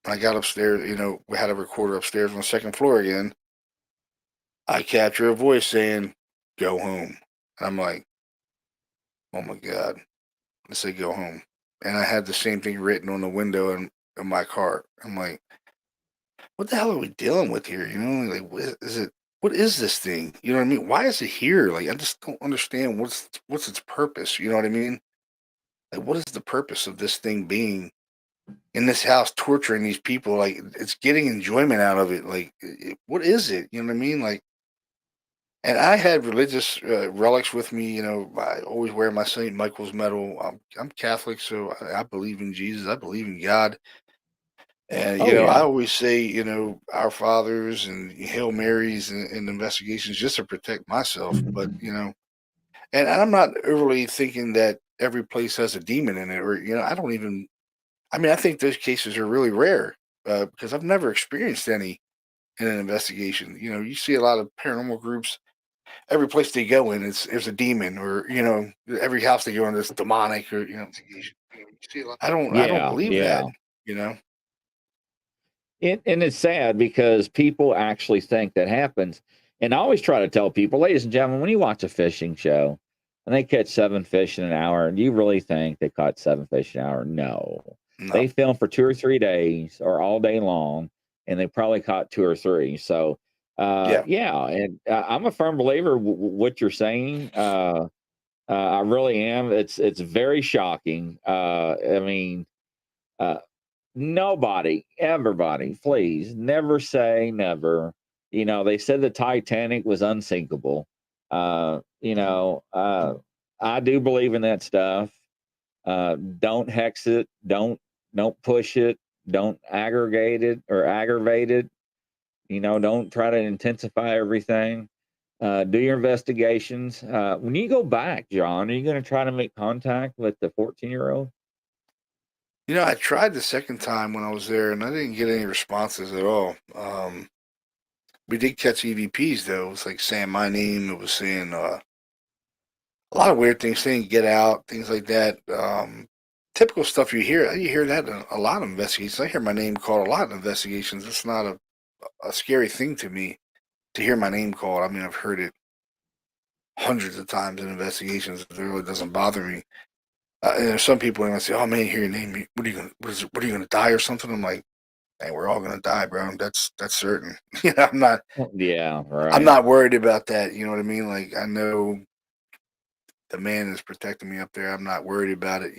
I got upstairs, we had a recorder upstairs on the second floor again. I capture a voice saying, "Go home." And I'm like, "Oh my God!" I say, "Go home." And I had the same thing written on the window in my car. I'm like, "What the hell are we dealing with here?" Like, what is it? What is this thing? You know what I mean? Why is it here? Like, I just don't understand what's its purpose. You know what I mean? Like, what is the purpose of this thing being in this house, torturing these people? Like, it's getting enjoyment out of it. Like, what is it? You know what I mean? Like, and I had religious relics with me. I always wear my St. Michael's medal. I'm Catholic, so I believe in Jesus. I believe in God. And, Oh I yeah. always say, Our Fathers and Hail Marys and investigations just to protect myself. But, and I'm not overly thinking that every place has a demon in it, or, I mean, I think those cases are really rare because I've never experienced any in an investigation. You see a lot of paranormal groups. Every place they go in, there's a demon, or every house they go in, is demonic, or I don't Yeah, believe that. yeah. You know, And it's sad because people actually think that happens. And I always try to tell people, ladies and gentlemen, when you watch a fishing show and they catch 7 fish in an hour, do you really think they caught 7 fish an hour? No. no, They film for 2 or 3 days or all day long, and they probably caught two or three. So, yeah, yeah, and I'm a firm believer what you're saying. I really am. It's very shocking. I mean, uh, nobody, everybody, please never say never. They said the Titanic was unsinkable. I do believe in that stuff. Don't hex it. Don't push it. Don't aggregate it or aggravate it. Don't try to intensify everything. Do your investigations. When you go back, John, are you going to try to make contact with the 14-year-old? I tried the second time when I was there, and I didn't get any responses at all. We did catch EVPs though. It was like saying my name. It was saying a lot of weird things, saying "get out," things like that. Typical stuff you hear. You hear that in a lot of investigations. I hear my name called a lot in investigations. It's not a scary thing to me to hear my name called. I mean, I've heard it hundreds of times in investigations. It really doesn't bother me. And there's some people who say, "Oh man, you hear your name. What are you gonna? What are you gonna die or something?" I'm like, "Hey, we're all gonna die, bro. That's certain." Yeah, I'm right. not worried about that. You know what I mean? Like I know the man is protecting me up there. I'm not worried about it.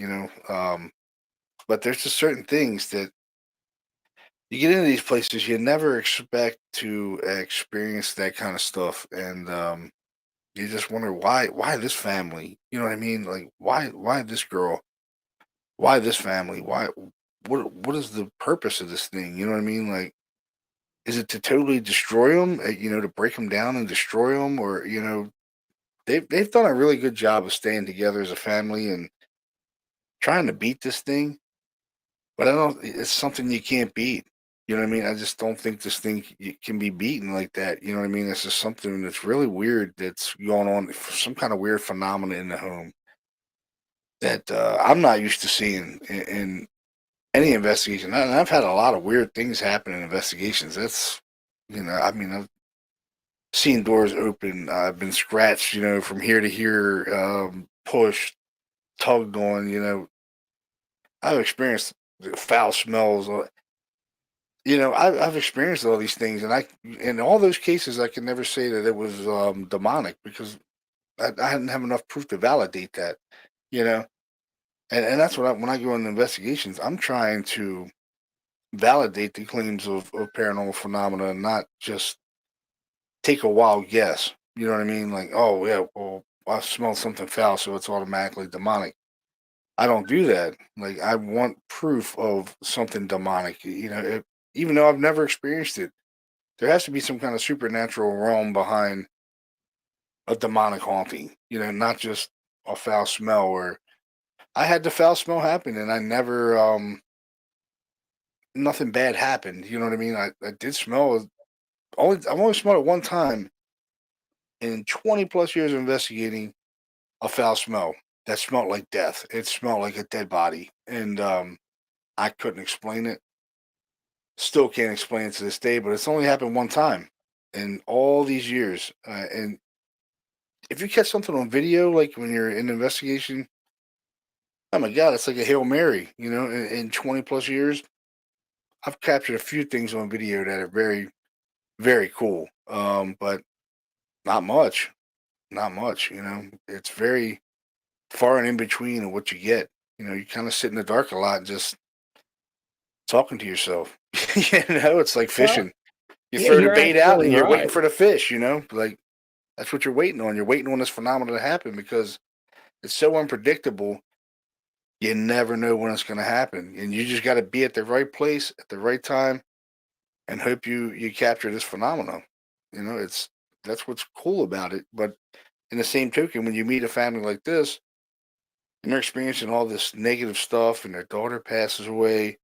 But there's just certain things that you get into these places, you never expect to experience that kind of stuff, and you just wonder why this family. You know what I mean? Like why this girl? Why this family? Why what is the purpose of this thing? You know what I mean? Like is it to totally destroy them? To break them down and destroy them, or they've done a really good job of staying together as a family and trying to beat this thing. But I don't. It's something you can't beat. You know what I mean? I just don't think this thing can be beaten like that. You know what I mean? It's just something that's really weird that's going on. Some kind of weird phenomena in the home that I'm not used to seeing in any investigation. And I've had a lot of weird things happen in investigations. I mean, I've seen doors open. I've been scratched, from here to here, pushed, tugged on. I've experienced the foul smells. I've experienced all these things, and in all those cases, I can never say that it was demonic because I didn't have enough proof to validate that. You know, and that's when I go into investigations, I'm trying to validate the claims of paranormal phenomena, and not just take a wild guess. You know what I mean? Like, oh yeah, well, I smelled something foul, so it's automatically demonic. I don't do that. Like, I want proof of something demonic. Even though I've never experienced it, there has to be some kind of supernatural realm behind a demonic haunting. Not just a foul smell. Or I had the foul smell happen, and I never nothing bad happened. You know what I mean? I did smell I've only smelled it one time in 20 plus years of investigating a foul smell that smelled like death. It smelled like a dead body, and I couldn't explain it. Still can't explain it to this day, but it's only happened one time in all these years. And if you catch something on video, like when you're in investigation, oh my God, it's like a Hail Mary. In 20 plus years, I've captured a few things on video that are very, very cool. But not much, not much. It's very far and in between of what you get. You kind of sit in the dark a lot, just talking to yourself. It's like Well, fishing. You yeah, throw the you're bait out absolutely and you're waiting right. for the fish. Like that's what you're waiting on. You're waiting on this phenomenon to happen because it's so unpredictable. You never know when it's going to happen, and you just got to be at the right place at the right time and hope you capture this phenomenon. It's that's what's cool about it. But in the same token, when you meet a family like this and they're experiencing all this negative stuff and their daughter passes away,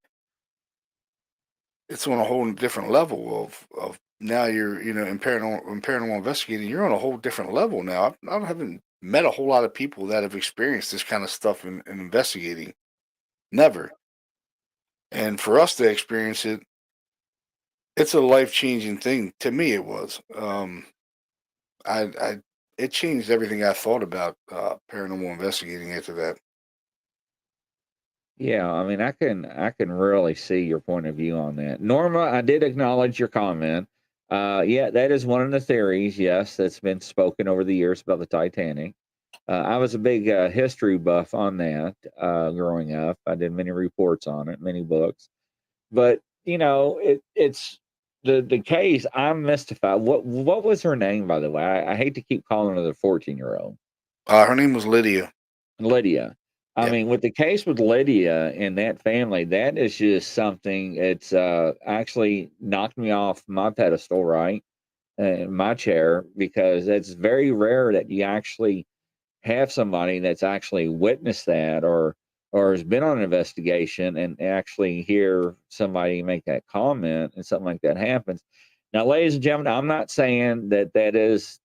it's on a whole different level of now you're in paranormal investigating, you're on a whole different level now. I haven't met a whole lot of people that have experienced this kind of stuff in investigating. Never. And for us to experience it, it's a life changing thing. To me, it was. I it changed everything I thought about paranormal investigating after that. Yeah, I mean, I can really see your point of view on that. Norma, I did acknowledge your comment. Yeah, that is one of the theories, yes, that's been spoken over the years about the Titanic. I was a big history buff on that growing up. I did many reports on it, many books. But it's the case. I'm mystified. What was her name, by the way? I hate to keep calling her the 14-year-old. Her name was Lydia. Lydia. I Yep. mean, with the case with Lydia and that family, that is just something. It's actually knocked me off my pedestal, right, my chair, because it's very rare that you actually have somebody that's actually witnessed that or has been on an investigation and actually hear somebody make that comment and something like that happens. Now, ladies and gentlemen, I'm not saying that that is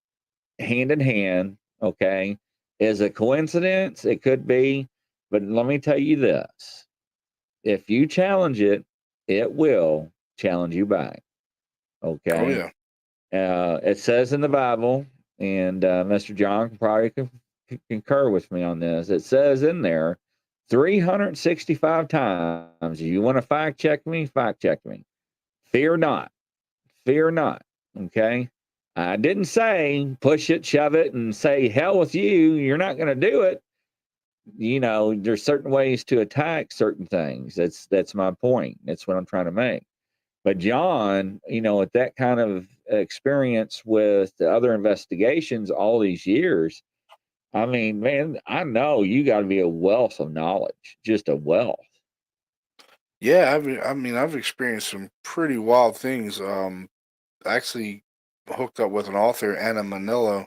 hand in hand. Okay, is a coincidence? It could be, but let me tell you this: if you challenge it, it will challenge you back. Oh Okay, yeah. it says in the Bible, and Mr. John can probably concur with me on this. It says in there 365 times. You want to fact check me? Fact check me. Fear not. Fear not. Okay. I didn't say push it, shove it, and say hell with you. You're not going to do it. There's certain ways to attack certain things. That's my point. That's what I'm trying to make. But John, with that kind of experience with the other investigations all these years, I mean, man, I know you got to be a wealth of knowledge, just a wealth. Yeah, I've experienced some pretty wild things. I actually hooked up with an author, Anna Manillo,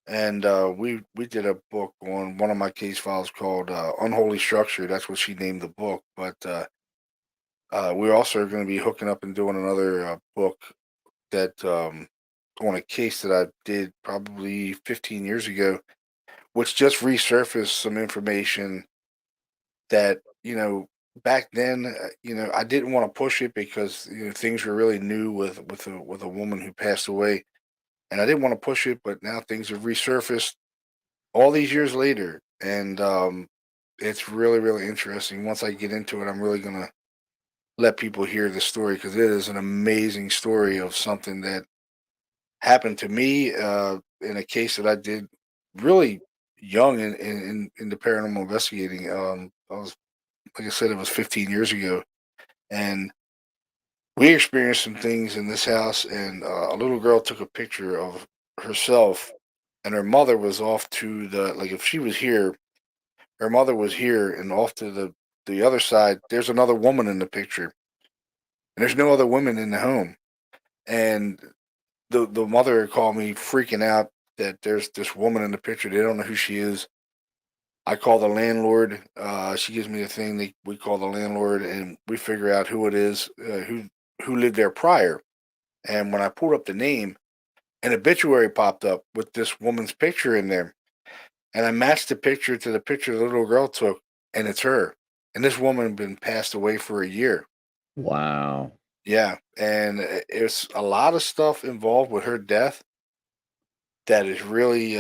and we did a book on one of my case files called Unholy Structure. That's what she named the book. But we're also going to be hooking up and doing another book that on a case that I did probably 15 years ago, which just resurfaced some information that back then I didn't want to push it because things were really new with a woman who passed away, and I didn't want to push it, but now things have resurfaced all these years later, and it's really really interesting. Once I get into it, I'm really gonna let people hear the story because it is an amazing story of something that happened to me in a case that I did really young in the paranormal investigating. I was, like I said, it was 15 years ago, and we experienced some things in this house, and a little girl took a picture of herself, and her mother was off to the, like, if she was here, her mother was here, and off to the other side, there's another woman in the picture, and there's no other women in the home. And the mother called me freaking out that there's this woman in the picture. They don't know who she is. I call the landlord. She gives me a thing. We call the landlord, and we figure out who it is, who lived there prior. And when I pulled up the name, an obituary popped up with this woman's picture in there, and I matched the picture to the picture the little girl took, and it's her. And this woman had been passed away for a year. Wow. Yeah, and it's a lot of stuff involved with her death that is really,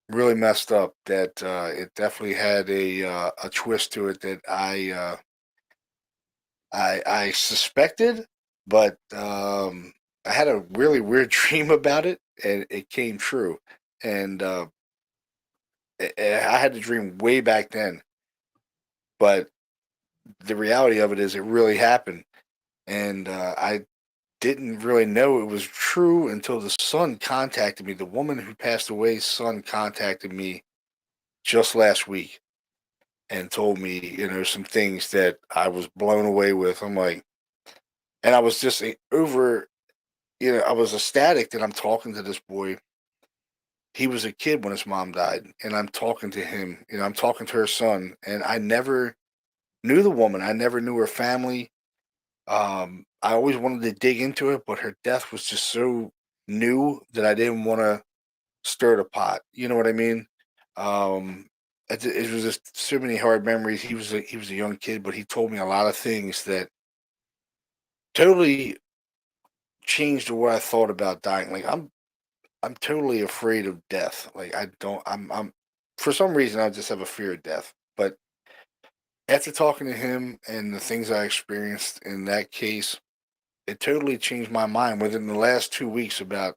really messed up. That it definitely had a twist to it that I suspected, but I had a really weird dream about it, and it came true. And I had the dream way back then, but the reality of it is it really happened, and I didn't really know it was true until the son contacted me. The woman who passed away's son contacted me just last week and told me, some things that I was blown away with. I'm like, and I was just over, I was ecstatic that I'm talking to this boy. He was a kid when his mom died, and I'm talking to him. I'm talking to her son, and I never knew the woman. I never knew her family. I always wanted to dig into it, but her death was just so new that I didn't want to stir the pot. You know what I mean? Um, it was just so many hard memories. He was a young kid, but he told me a lot of things that totally changed what I thought about dying. Like I'm totally afraid of death. Like I don't. I'm for some reason I just have a fear of death. But after talking to him and the things I experienced in that case, it totally changed my mind within the last 2 weeks about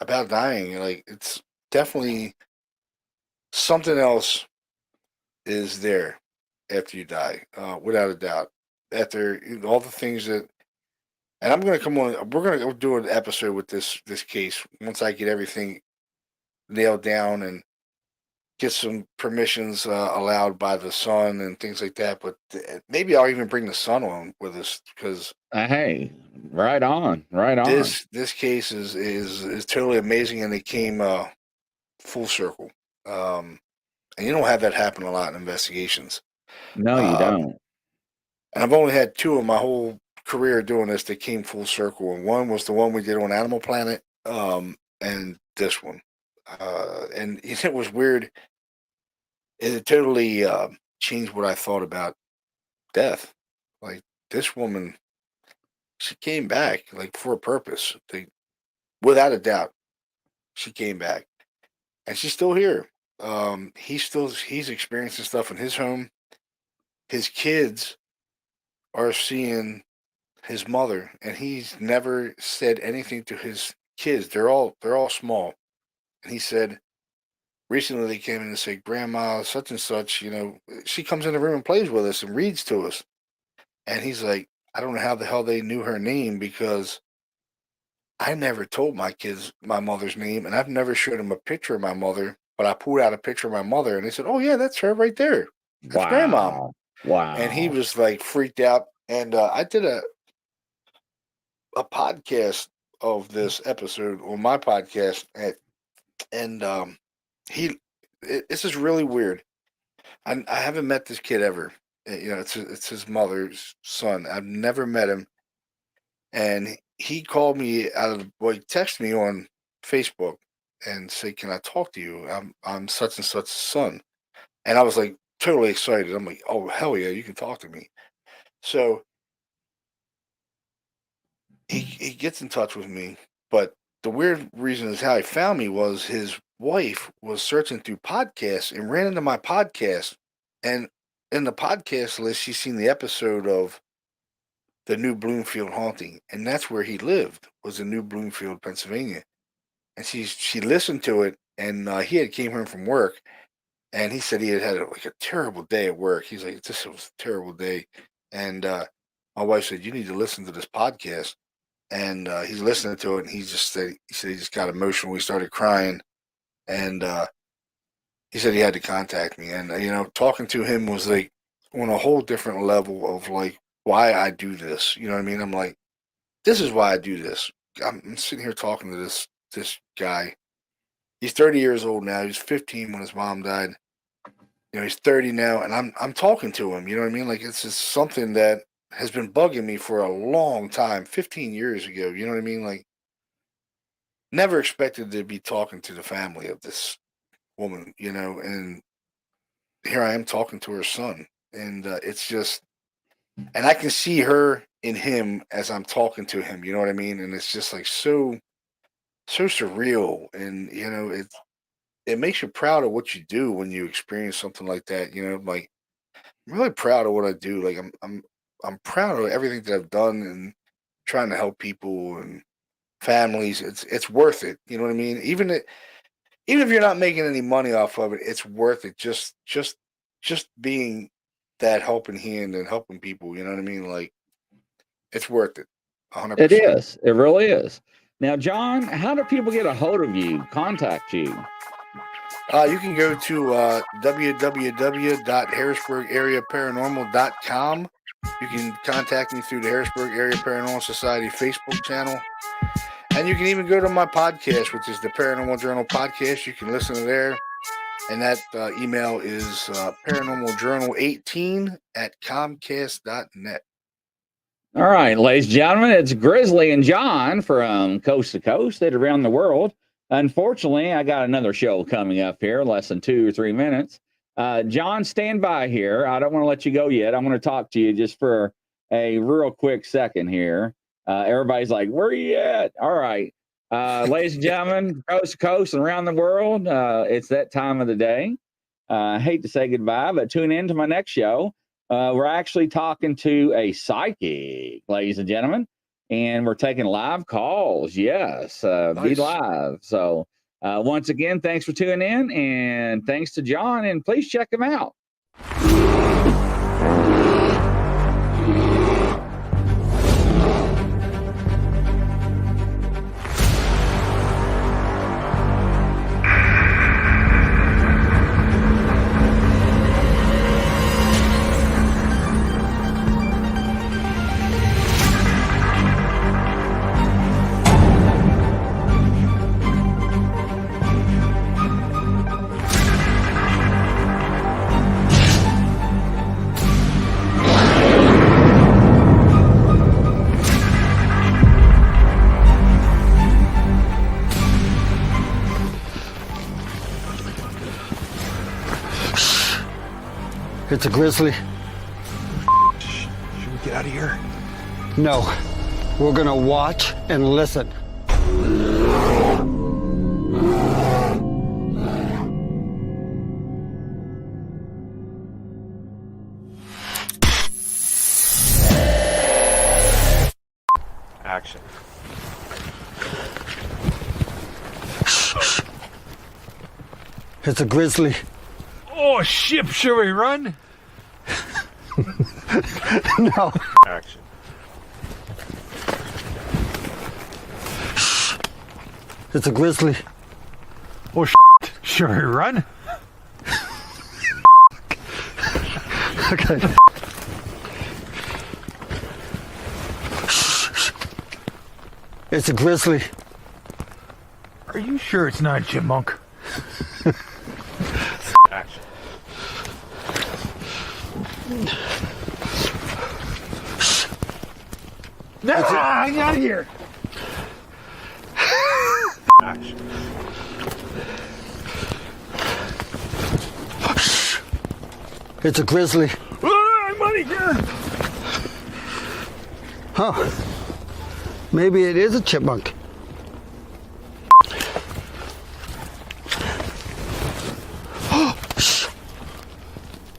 dying. Like it's definitely something else is there after you die, without a doubt. After all the things that, and I'm gonna come on. We're gonna go do an episode with this case once I get everything nailed down and get some permissions allowed by the son and things like that. But maybe I'll even bring the son on with us because Hey, right on, right on. this case is totally amazing, and it came full circle. And you don't have that happen a lot in investigations. No, you Um, don't. and I've only had two in my whole career doing this that came full circle, and one was the one we did on Animal Planet, and this one. And it was weird. It totally changed what I thought about death. Like this woman, she came back like for a purpose. Without a doubt, she came back, and she's still here. He's experiencing stuff in his home. His kids are seeing his mother, and he's never said anything to his kids. They're all small, and he said recently they came in and said, "Grandma, such and such, she comes in the room and plays with us and reads to us." And he's like, "I don't know how the hell they knew her name because I never told my kids my mother's name, and I've never showed them a picture of my mother. But I pulled out a picture of my mother, and they said, 'Oh yeah, that's her right there. That's grandma.'" Wow. And he Wow. was like freaked out. And I did a podcast of this episode on my podcast, and this is really weird. I haven't met this kid ever. It's his mother's son. I've never met him, and he called me out of the well, he texted me on Facebook and said, "Can I talk to you? I'm such and such son." And I was like totally excited. I'm like, "Oh hell yeah, you can talk to me." So he gets in touch with me, but the weird reason is how he found me was his wife was searching through podcasts and ran into my podcast, and in the podcast list she's seen the episode of the New Bloomfield haunting, and that's where he lived, was in New Bloomfield, Pennsylvania. And she listened to it, and he had came home from work, and he said he had like a terrible day at work. He's like, "This was a terrible day," and my wife said, "You need to listen to this podcast." And he's listening to it, and he said he just got emotional. He started crying, and he said he had to contact me. And talking to him was like on a whole different level of like why I do this. You know what I mean? I'm like, this is why I do this. I'm sitting here talking to this guy. He's 30 years old now. He was 15 when his mom died. He's 30 now, and I'm talking to him. You know what I mean? Like, it's just something that has been bugging me for a long time, 15 years ago. You know what I mean? Like, never expected to be talking to the family of this woman, and here I am talking to her son. And it's just, and I can see her in him as I'm talking to him, you know what I mean? And it's just like so surreal. And, it makes you proud of what you do when you experience something like that. Like, I'm really proud of what I do. Like, I'm proud of everything that I've done and trying to help people and families. It's worth it. You know what I mean? Even if you're not making any money off of it, it's worth it. Just being that helping hand and helping people. You know what I mean? Like, it's worth it. 100%. It is. It really is. Now, John, how do people get a hold of you, contact you? You can go to www.harrisburgareaparanormal.com. You can contact me through the Harrisburg Area Paranormal Society Facebook channel. And you can even go to my podcast, which is the Paranormal Journal podcast. You can listen to there. And that email is paranormaljournal18@comcast.net. All right, ladies and gentlemen, it's Grizzly and John from coast to coast and around the world. Unfortunately, I got another show coming up here, less than 2 or 3 minutes. John, stand by here. I don't want to let you go yet. I want to talk to you just for a real quick second here. Everybody's like, where are you at? All right. Ladies and gentlemen, coast to coast and around the world, it's that time of the day. I hate to say goodbye, but tune in to my next show. We're actually talking to a psychic, ladies and gentlemen, and we're taking live calls. Yes, Nice. Be live. So once again, thanks for tuning in, and thanks to John, and please check him out. It's a grizzly. Should we get out of here? No, we're gonna watch and listen. Action. It's a grizzly. Oh, shit, should we run? No. Action. It's a grizzly. Oh, should we run? Okay. It's a grizzly. Are you sure it's not a chipmunk? Action. No, I'm out of here. Action. It's a grizzly. I'm out of here. Huh. Maybe it is a chipmunk.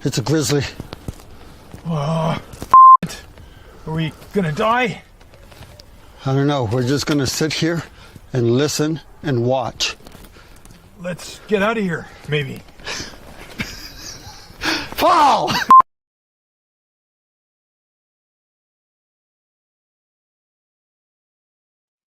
It's a grizzly. Are we gonna die? I don't know. We're just gonna sit here and listen and watch. Let's get out of here, maybe. Fall!